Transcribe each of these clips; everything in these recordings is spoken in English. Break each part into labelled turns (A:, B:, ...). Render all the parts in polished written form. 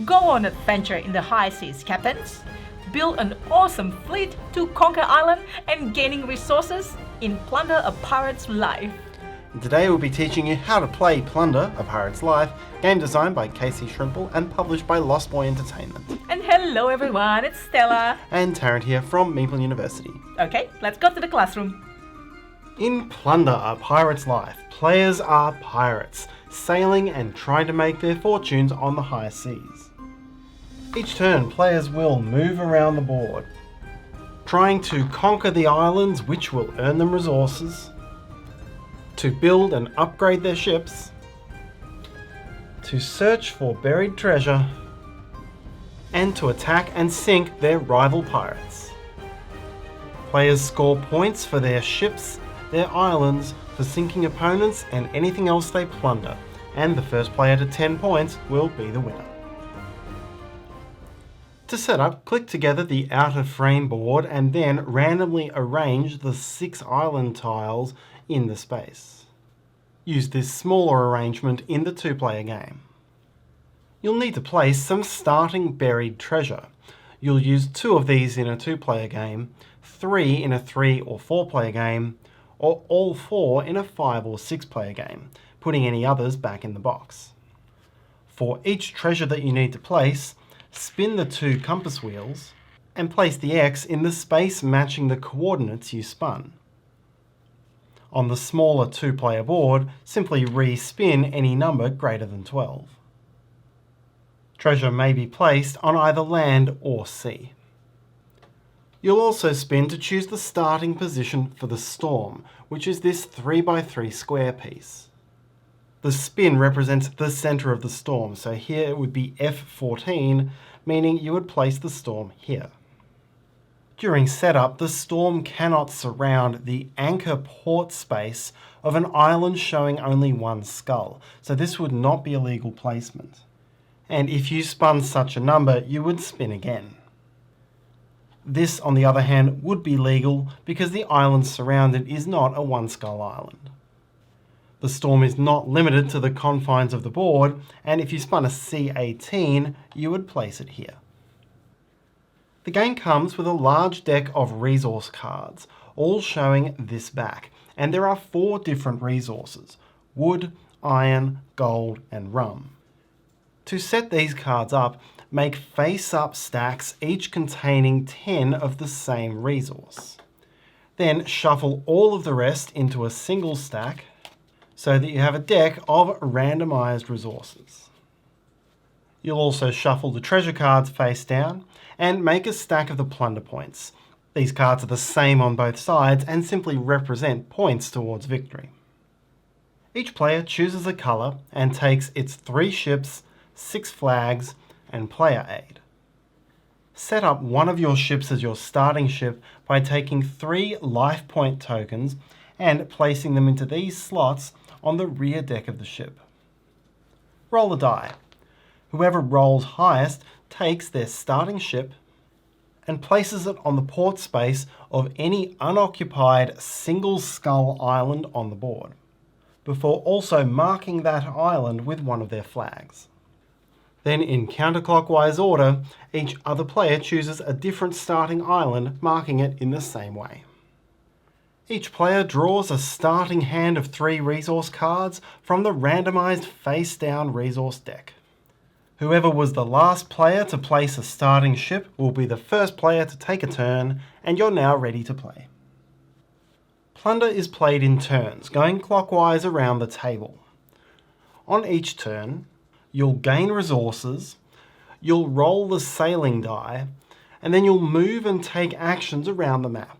A: Go on adventure in the high seas, captains. Build an awesome fleet to conquer island and gaining resources in Plunder, a Pirate's Life.
B: Today we'll be teaching you how to play Plunder, a Pirate's Life, game designed by Casey Shrimple and published by Lost Boy Entertainment.
A: And hello everyone, it's Stella.
B: And Tarrant here from Meeple University.
A: Okay, let's go to the classroom.
B: In Plunder, a Pirate's Life, players are pirates, sailing and trying to make their fortunes on the high seas. Each turn, players will move around the board, trying to conquer the islands which will earn them resources, to build and upgrade their ships, to search for buried treasure, and to attack and sink their rival pirates. Players score points for their ships, their islands, for sinking opponents and anything else they plunder, and the first player to 10 points will be the winner. To set up, click together the outer frame board and then randomly arrange the 6 island tiles in the space. Use this smaller arrangement in the 2-player game. You'll need to place some starting buried treasure. You'll use 2 of these in a 2-player game, 3 in a 3 or 4-player game, or all 4 in a 5 or 6-player game, putting any others back in the box. For each treasure that you need to place, spin the 2 compass wheels and place the X in the space matching the coordinates you spun. On the smaller 2-player board, simply re-spin any number greater than 12. Treasure may be placed on either land or sea. You'll also spin to choose the starting position for the storm, which is this 3x3 square piece. The spin represents the centre of the storm, so here it would be F14, meaning you would place the storm here. During setup, the storm cannot surround the anchor port space of an island showing only 1 skull, so this would not be a legal placement. And if you spun such a number, you would spin again. This, on the other hand, would be legal because the island surrounded is not a 1-skull island. The storm is not limited to the confines of the board, and if you spun a C18, you would place it here. The game comes with a large deck of resource cards, all showing this back, and there are 4 different resources: wood, iron, gold, and rum. To set these cards up, make face-up stacks each containing 10 of the same resource. Then shuffle all of the rest into a single stack so that you have a deck of randomized resources. You'll also shuffle the treasure cards face down and make a stack of the plunder points. These cards are the same on both sides and simply represent points towards victory. Each player chooses a colour and takes its 3 ships, 6 flags, and player aid. Set up one of your ships as your starting ship by taking 3 life point tokens and placing them into these slots on the rear deck of the ship. Roll a die. Whoever rolls highest takes their starting ship and places it on the port space of any unoccupied single skull island on the board, before also marking that island with one of their flags. Then, in counterclockwise order, each other player chooses a different starting island, marking it in the same way. Each player draws a starting hand of 3 resource cards from the randomized face-down resource deck. Whoever was the last player to place a starting ship will be the first player to take a turn, and you're now ready to play. Plunder is played in turns, going clockwise around the table. On each turn, you'll gain resources, you'll roll the sailing die, and then you'll move and take actions around the map.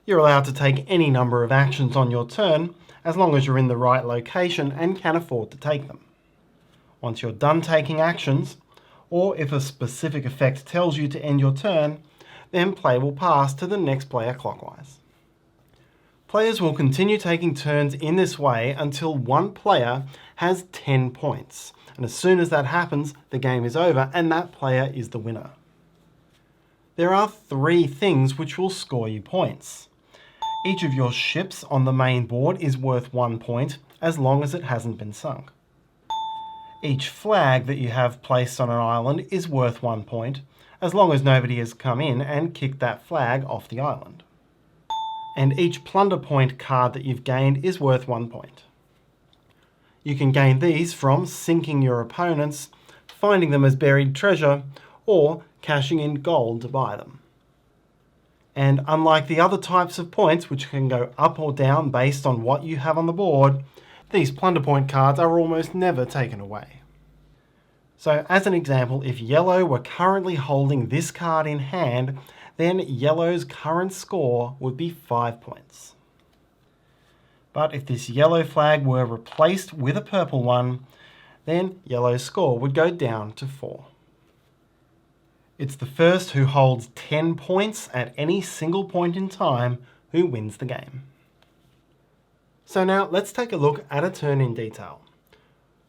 B: You're allowed to take any number of actions on your turn, as long as you're in the right location and can afford to take them. Once you're done taking actions, or if a specific effect tells you to end your turn, then play will pass to the next player clockwise. Players will continue taking turns in this way until one player has 10 points. And as soon as that happens, the game is over and that player is the winner. There are 3 things which will score you points. Each of your ships on the main board is worth 1 point as long as it hasn't been sunk. Each flag that you have placed on an island is worth 1 point, as long as nobody has come in and kicked that flag off the island. And each plunder point card that you've gained is worth 1 point. You can gain these from sinking your opponents, finding them as buried treasure, or cashing in gold to buy them. And unlike the other types of points, which can go up or down based on what you have on the board, these plunder point cards are almost never taken away. So as an example, if yellow were currently holding this card in hand, then yellow's current score would be 5 points. But if this yellow flag were replaced with a purple one, then yellow's score would go down to 4. It's the first who holds 10 points at any single point in time who wins the game. So now let's take a look at a turn in detail.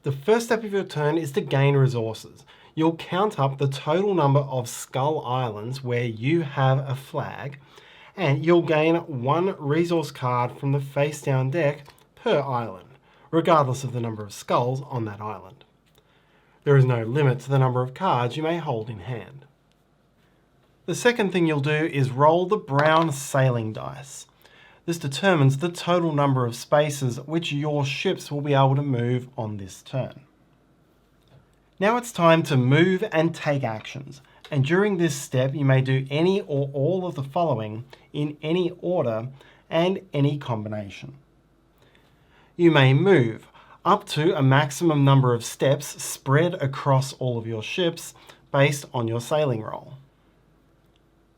B: The first step of your turn is to gain resources. You'll count up the total number of skull islands where you have a flag, and you'll gain 1 resource card from the face down deck per island, regardless of the number of skulls on that island. There is no limit to the number of cards you may hold in hand. The second thing you'll do is roll the brown sailing dice. This determines the total number of spaces which your ships will be able to move on this turn. Now it's time to move and take actions, and during this step you may do any or all of the following in any order and any combination. You may move up to a maximum number of steps spread across all of your ships based on your sailing roll.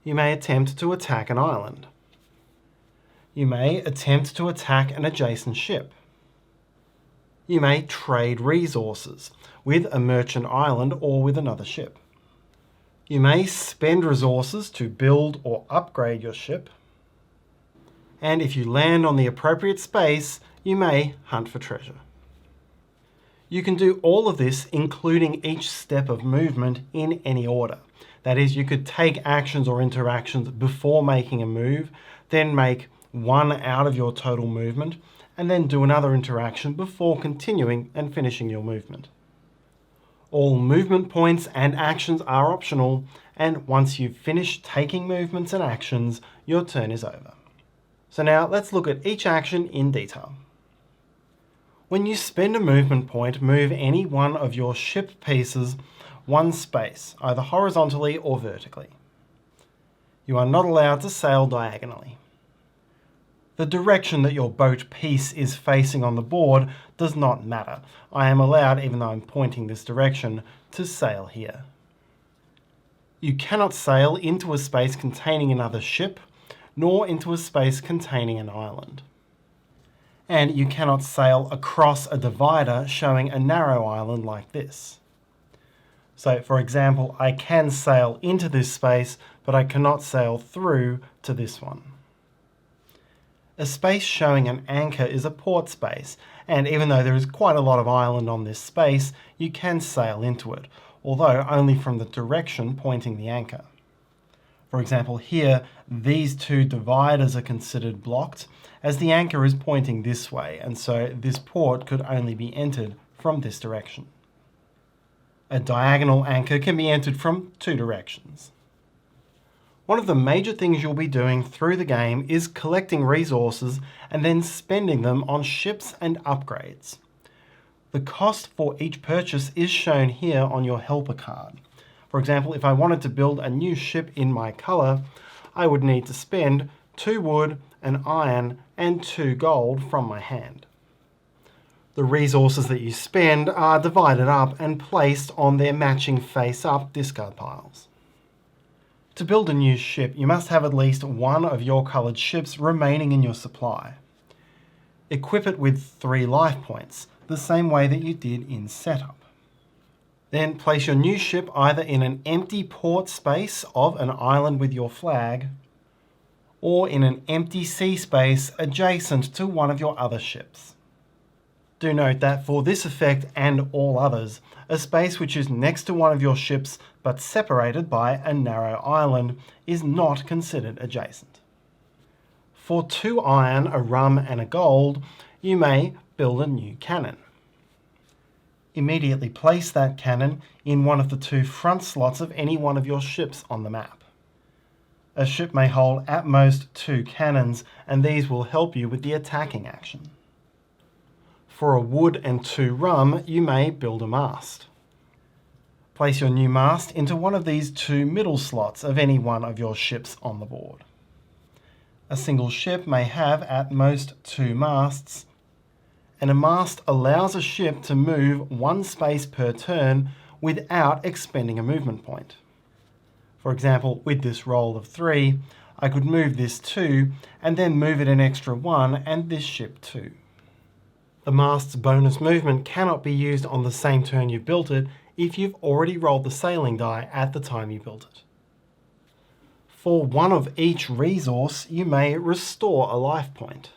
B: You may attempt to attack an island. You may attempt to attack an adjacent ship. You may trade resources with a merchant island or with another ship. You may spend resources to build or upgrade your ship. And if you land on the appropriate space, you may hunt for treasure. You can do all of this, including each step of movement, in any order. That is, you could take actions or interactions before making a move, then make 1 out of your total movement, and then do another interaction before continuing and finishing your movement. All movement points and actions are optional, and once you've finished taking movements and actions, your turn is over. So now let's look at each action in detail. When you spend a movement point, move any one of your ship pieces 1 space, either horizontally or vertically. You are not allowed to sail diagonally. The direction that your boat piece is facing on the board does not matter. I am allowed, even though I'm pointing this direction, to sail here. You cannot sail into a space containing another ship, nor into a space containing an island. And you cannot sail across a divider showing a narrow island like this. So, for example, I can sail into this space, but I cannot sail through to this one. A space showing an anchor is a port space, and even though there is quite a lot of island on this space, you can sail into it, although only from the direction pointing the anchor. For example, here, these 2 dividers are considered blocked, as the anchor is pointing this way, and so this port could only be entered from this direction. A diagonal anchor can be entered from 2 directions. One of the major things you'll be doing through the game is collecting resources and then spending them on ships and upgrades. The cost for each purchase is shown here on your helper card. For example, if I wanted to build a new ship in my colour, I would need to spend 2 wood, an iron, and 2 gold from my hand. The resources that you spend are divided up and placed on their matching face-up discard piles. To build a new ship, you must have at least 1 of your coloured ships remaining in your supply. Equip it with 3 life points, the same way that you did in setup. Then place your new ship either in an empty port space of an island with your flag, or in an empty sea space adjacent to one of your other ships. Do note that for this effect and all others, a space which is next to one of your ships but separated by a narrow island is not considered adjacent. For 2 iron, a rum and a gold, you may build a new cannon. Immediately place that cannon in one of the two front slots of any one of your ships on the map. A ship may hold at most 2 cannons, and these will help you with the attacking action. For a wood and 2 rum, you may build a mast. Place your new mast into one of these 2 middle slots of any one of your ships on the board. A single ship may have at most 2 masts, and a mast allows a ship to move 1 space per turn without expending a movement point. For example, with this roll of 3, I could move this 2 and then move it an extra 1 and this ship 2. The mast's bonus movement cannot be used on the same turn you built it if you've already rolled the sailing die at the time you built it. For one of each resource, you may restore a life point.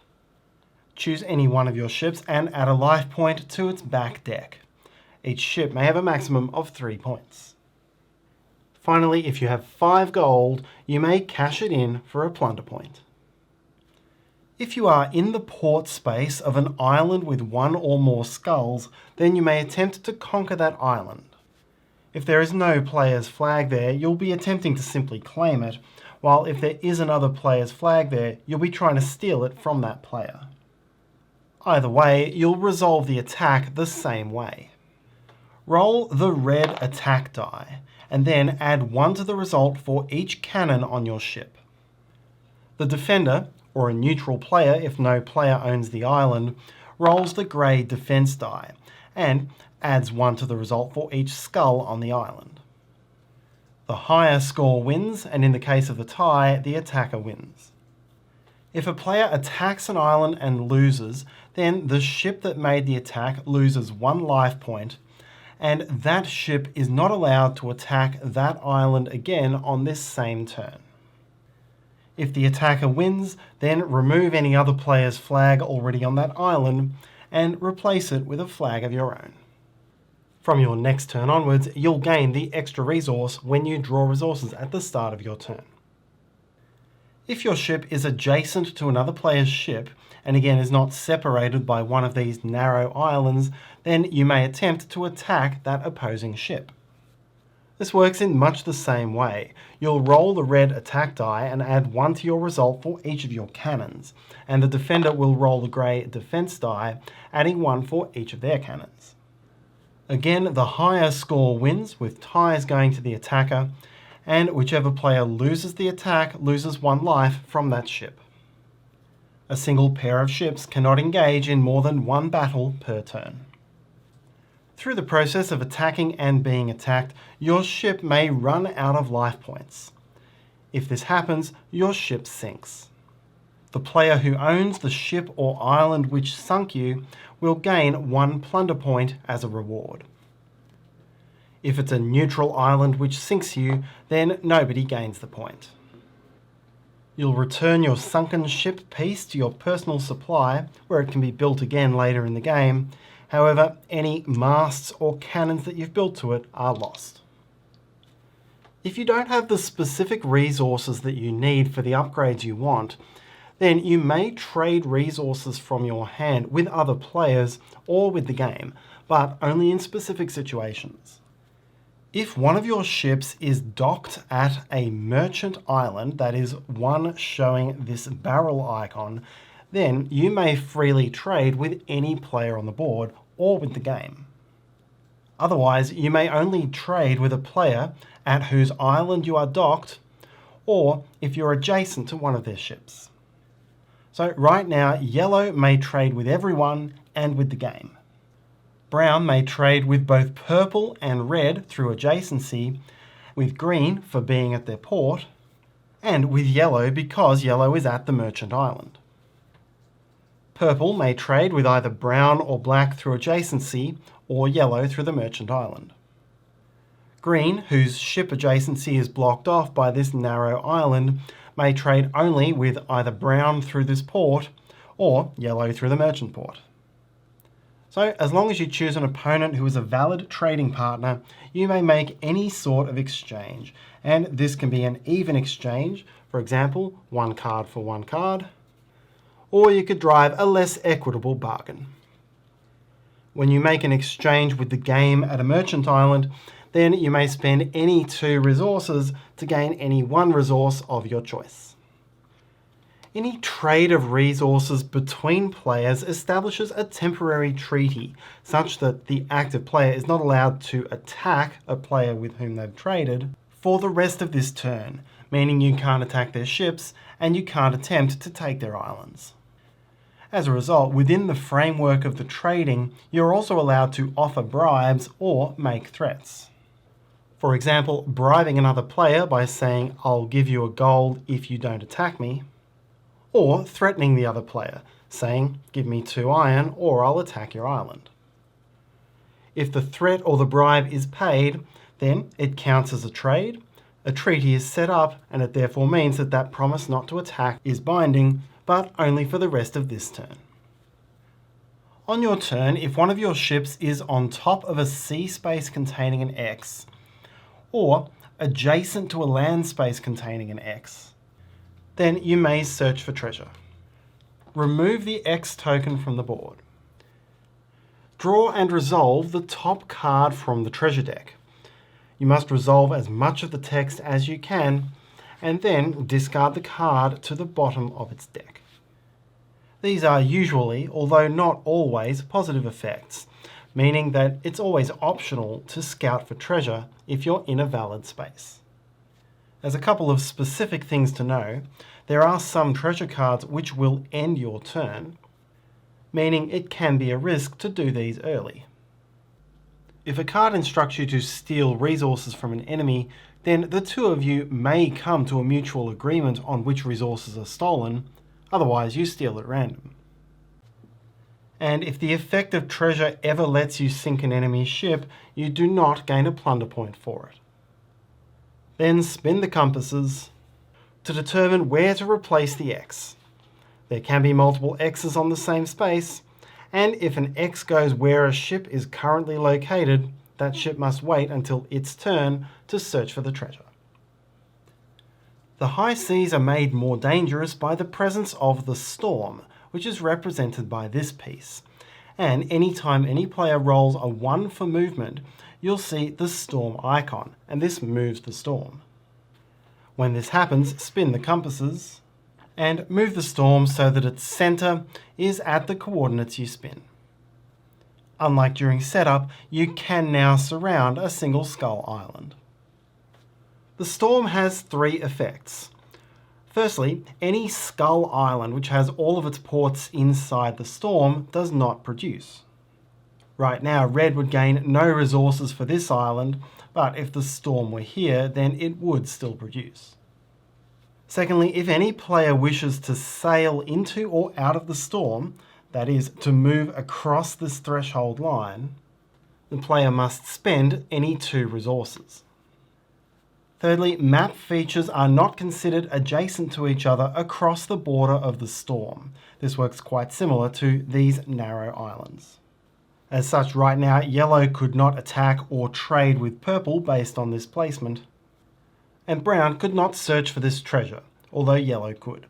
B: Choose any one of your ships and add a life point to its back deck. Each ship may have a maximum of 3 points. Finally, if you have 5 gold, you may cash it in for a plunder point. If you are in the port space of an island with 1 or more skulls, then you may attempt to conquer that island. If there is no player's flag there, you'll be attempting to simply claim it, while if there is another player's flag there, you'll be trying to steal it from that player. Either way, you'll resolve the attack the same way. Roll the red attack die, and then add 1 to the result for each cannon on your ship. The defender, or a neutral player if no player owns the island, rolls the grey defense die, and adds 1 to the result for each skull on the island. The higher score wins, and in the case of the tie, the attacker wins. If a player attacks an island and loses, then the ship that made the attack loses 1 life point, and that ship is not allowed to attack that island again on this same turn. If the attacker wins, then remove any other player's flag already on that island and replace it with a flag of your own. From your next turn onwards, you'll gain the extra resource when you draw resources at the start of your turn. If your ship is adjacent to another player's ship, and again is not separated by one of these narrow islands, then you may attempt to attack that opposing ship. This works in much the same way. You'll roll the red attack die and add 1 to your result for each of your cannons, and the defender will roll the grey defense die, adding 1 for each of their cannons. Again, the higher score wins, with ties going to the attacker, and whichever player loses the attack loses 1 life from that ship. A single pair of ships cannot engage in more than 1 battle per turn. Through the process of attacking and being attacked, your ship may run out of life points. If this happens, your ship sinks. The player who owns the ship or island which sunk you will gain 1 plunder point as a reward. If it's a neutral island which sinks you, then nobody gains the point. You'll return your sunken ship piece to your personal supply, where it can be built again later in the game. However, any masts or cannons that you've built to it are lost. If you don't have the specific resources that you need for the upgrades you want, then you may trade resources from your hand with other players or with the game, but only in specific situations. If one of your ships is docked at a merchant island, that is one showing this barrel icon, then you may freely trade with any player on the board or with the game. Otherwise, you may only trade with a player at whose island you are docked, or if you're adjacent to one of their ships. So right now, yellow may trade with everyone and with the game. Brown may trade with both purple and red through adjacency, with green for being at their port, and with yellow because yellow is at the merchant island. Purple may trade with either brown or black through adjacency, or yellow through the merchant island. Green, whose ship adjacency is blocked off by this narrow island, may trade only with either brown through this port, or yellow through the merchant port. So, as long as you choose an opponent who is a valid trading partner, you may make any sort of exchange. And this can be an even exchange, for example, 1 card for 1 card, or you could drive a less equitable bargain. When you make an exchange with the game at a merchant island, then you may spend any 2 resources to gain any 1 resource of your choice. Any trade of resources between players establishes a temporary treaty, such that the active player is not allowed to attack a player with whom they've traded for the rest of this turn, meaning you can't attack their ships and you can't attempt to take their islands. As a result, within the framework of the trading, you're also allowed to offer bribes or make threats. For example, bribing another player by saying, "I'll give you a gold if you don't attack me," or threatening the other player, saying, "Give me 2 iron or I'll attack your island." If the threat or the bribe is paid, then it counts as a trade, a treaty is set up, and it therefore means that that promise not to attack is binding, but only for the rest of this turn. On your turn, if one of your ships is on top of a sea space containing an X, or adjacent to a land space containing an X, then you may search for treasure. Remove the X token from the board. Draw and resolve the top card from the treasure deck. You must resolve as much of the text as you can, and then discard the card to the bottom of its deck. These are usually, although not always, positive effects, meaning that it's always optional to scout for treasure if you're in a valid space. As a couple of specific things to know, there are some treasure cards which will end your turn, meaning it can be a risk to do these early. If a card instructs you to steal resources from an enemy, then the 2 of you may come to a mutual agreement on which resources are stolen, otherwise you steal at random. And if the effect of treasure ever lets you sink an enemy ship, you do not gain a plunder point for it. Then spin the compasses to determine where to replace the X. There can be multiple X's on the same space, and if an X goes where a ship is currently located, that ship must wait until its turn to search for the treasure. The high seas are made more dangerous by the presence of the storm, which is represented by this piece. And anytime any player rolls a 1 for movement, you'll see the storm icon, and this moves the storm. When this happens, spin the compasses and move the storm so that its center is at the coordinates you spin. Unlike during setup, you can now surround a single skull island. The storm has 3 effects. Firstly, any skull island which has all of its ports inside the storm does not produce. Right now, red would gain no resources for this island, but if the storm were here, then it would still produce. Secondly, if any player wishes to sail into or out of the storm, that is, to move across this threshold line, the player must spend any 2 resources. Thirdly, map features are not considered adjacent to each other across the border of the storm. This works quite similar to these narrow islands. As such, right now, yellow could not attack or trade with purple based on this placement, and brown could not search for this treasure, although yellow could.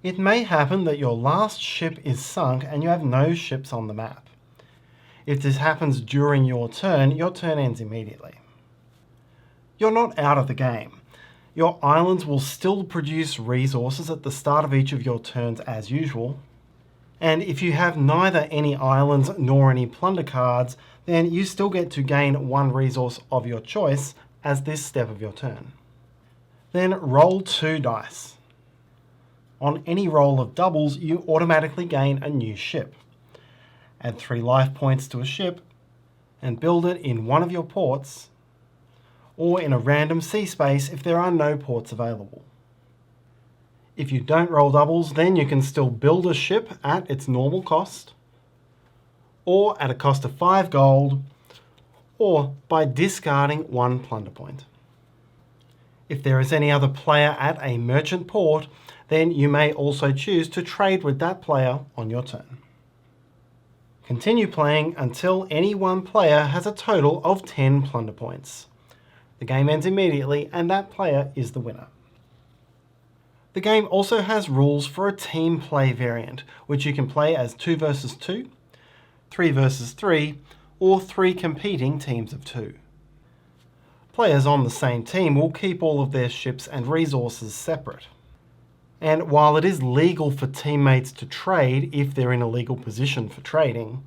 B: It may happen that your last ship is sunk and you have no ships on the map. If this happens during your turn ends immediately. You're not out of the game. Your islands will still produce resources at the start of each of your turns as usual, and if you have neither any islands nor any plunder cards, then you still get to gain 1 resource of your choice as this step of your turn. Then roll 2 dice. On any roll of doubles, you automatically gain a new ship. Add 3 life points to a ship and build it in one of your ports, or in a random sea space if there are no ports available. If you don't roll doubles, then you can still build a ship at its normal cost, or at a cost of 5 gold, or by discarding 1 plunder point. If there is any other player at a merchant port, then you may also choose to trade with that player on your turn. Continue playing until any one player has a total of 10 plunder points. The game ends immediately, and that player is the winner. The game also has rules for a team play variant, which you can play as 2 versus 2, 3 versus 3, or 3 competing teams of 2. Players on the same team will keep all of their ships and resources separate. And while it is legal for teammates to trade if they're in a legal position for trading,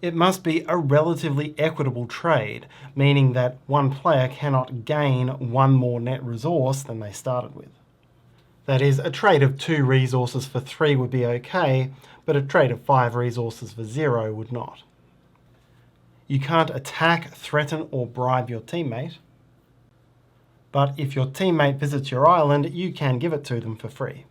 B: it must be a relatively equitable trade, meaning that one player cannot gain one more net resource than they started with. That is, a trade of 2 resources for 3 would be okay, but a trade of 5 resources for 0 would not. You can't attack, threaten, or bribe your teammate, but if your teammate visits your island, you can give it to them for free.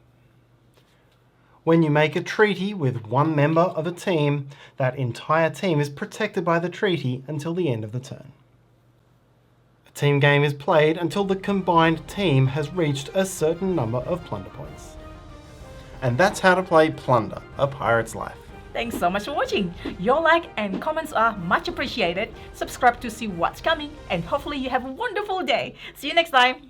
B: When you make a treaty with one member of a team, that entire team is protected by the treaty until the end of the turn. A team game is played until the combined team has reached a certain number of plunder points. And that's how to play Plunder, A Pirate's Life.
A: Thanks so much for watching. Your like and comments are much appreciated. Subscribe to see what's coming, and hopefully you have a wonderful day. See you next time.